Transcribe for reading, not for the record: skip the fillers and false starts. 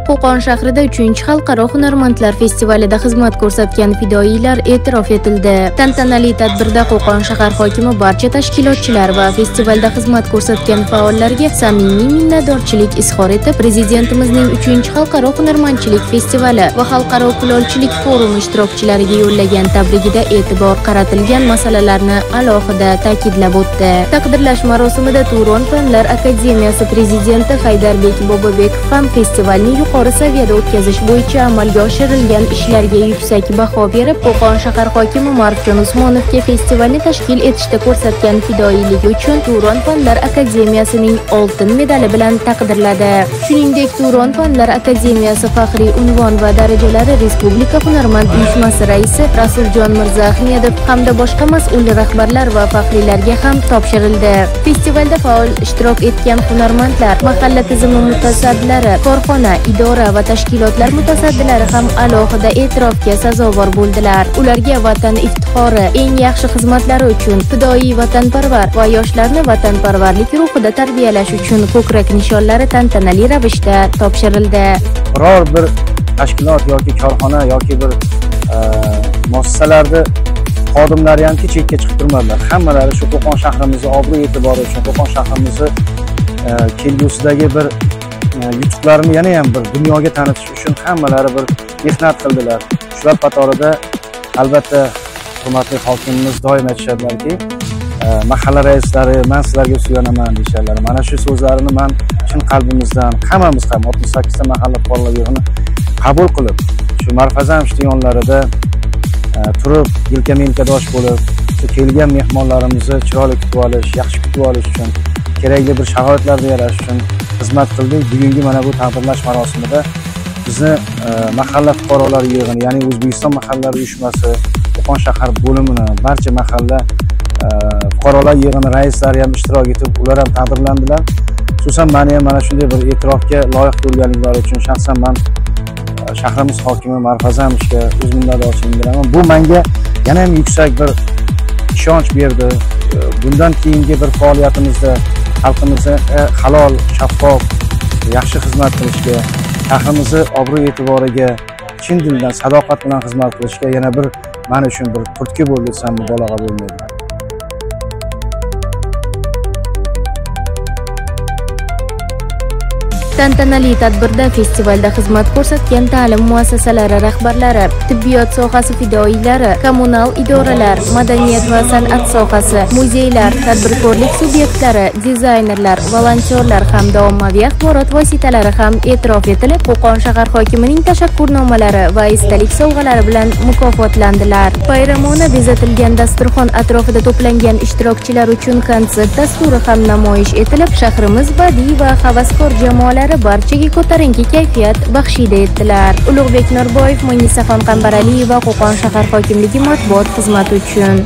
Qo'qon shahrida 3-xalqaro hunarmandlar festivalida xizmat ko'rsatgan fidoyilar e'tirof etildi. Tantanali tadbirda Qo'qon shahar hokimi barcha tashkilotchilar va festivalda xizmat ko'rsatgan faollarga samimiy minnatdorchilik izhor etib, Prezidentimizning 3-xalqaro hunarmandchilik festivali va xalqaro kulolchilik forumi ishtirokchilariga yo'llagan tabrigida e'tibor qaratilgan masalalarni alohida ta'kidlab o'tdi. Taqdirlash marosimida Turon Fanlar akademiyasi prezidenti Haydarbek Bobobekov ham festivalni yuqori saviyada o'tkazish bo'yicha amalga oshirilgan ishlarga yuksak baho berib, Qo'qon shahar hokimi Marjon Usmonovga festivalni tashkil etishda ko'rsatgan fidoyiligi uchun Turon Fanlar akademiyasining oltin medali bilan taqdirladi. Shuningdek, Turon Fanlar akademiyasi faxriy unvon va darajalari Respublika hunarmand uyushmasi raisi Rasuljon Mirzaahmedov hamda boshqa mas'ul rahbarlar va faxriylarga ham topshirildi. Festivalda faol ishtirok etgan hunarmandlar, mahalla tizimi mutasaddilari, korxona, idora va tashkilotlar mutasaddilari ham alohida e'tirofga sazovor bo'ldilar. Ularga vatan iftixori, eng yaxshi xizmatlari uchun, fidoyi vatanparvar va yoshlarni vatanparvarlik ruhida tarbiyalash uchun ko'krak nishonlari tantanali ravishda topshirildi. Biror bir tashkilot yoki korxona yoki bir muassasalarda xodimlari ham chetga chiqib turmadilar. Hammalari shu Qo'qon shahrimizni obro' e'tibori uchun, Qo'qon shahrimizni kelgusidagi bir yutuqlarini yana ham bir dunyoga tanitish uchun hammalari bir mehnat qildilar. Shular qatorida albatta hurmatli hokimimiz doim aytishadilarki, mahalla raislari men sizlarga suyanaman deyishadilar. Mana shu so'zlarini men chin qalbimizdan hammamiz ham 68 ta mahalla fuqarolar yig'ini qabul qilib, shu Marfazam stadionlarida turib, yelka-yelkadosh bo'lib, kelgan mehmonlarimizni chiroyli kutib olish, yaxshi kutib olish uchun, kerakli bir sharoitlarni yaratish uchun xizmat qildik. Bugungi mana bu taqdirlash marosimida bizni mahalla fuqarolar yig'ini, ya'ni O'zbekiston mahallalar uyushmasi, Qo'qon shahar bo'limini, barcha mahalla fuqarolar yig'ini raislari ham ishtirok etib, ular ham taqdirlandilar. Xususan meni ham mana shunday bir e'tirofga loyiq bo'lganliklari uchun shaxsan men shahrimiz hokimi Marfazamovga o'z minnatdorchiligimni bildiraman. Bu menga yana ham yuksak bir ishonch berdi. Bundan keyingi bir faoliyatimizda xalqimizga halol, shaffof, yaxshi xizmat qilishga, shahrimizni obro' e'tiboriga chin dildan, sadoqat bilan xizmat qilishga yana bir men uchun bir turtki bo'ldi desam mubolag'a bo'lmaydi. Tantanali tadbirda festivalda xizmat ko'rsatgan ta'lim muassasalari rahbarlari, tibbiyot sohasi fidoyilari, kommunal idoralar, madaniyat va san'at sohasi, muzeylar, tadbirkorlik subyektlari, dizaynerlar, volontyorlar hamda ommaviy axborot vositalari ham e'tirof etilib, Qo'qon shahar hokimining tashakkurnomalari va esdalik sovg'alari bilan mukofotlandilar. Bayramona bezatilgan dasturxon atrofida to'plangan ishtirokchilar uchun konsert dasturi ham namoyish etilib, shahrimiz badiiy va havaskor jamoalari barchaga ko'tarinki kayfiyat baxshida etdilar. Ulug'bek Norboyev, Munisaxon Qambaraliyeva, Qo'qon shahar hokimligi matbuot xizmati uchun.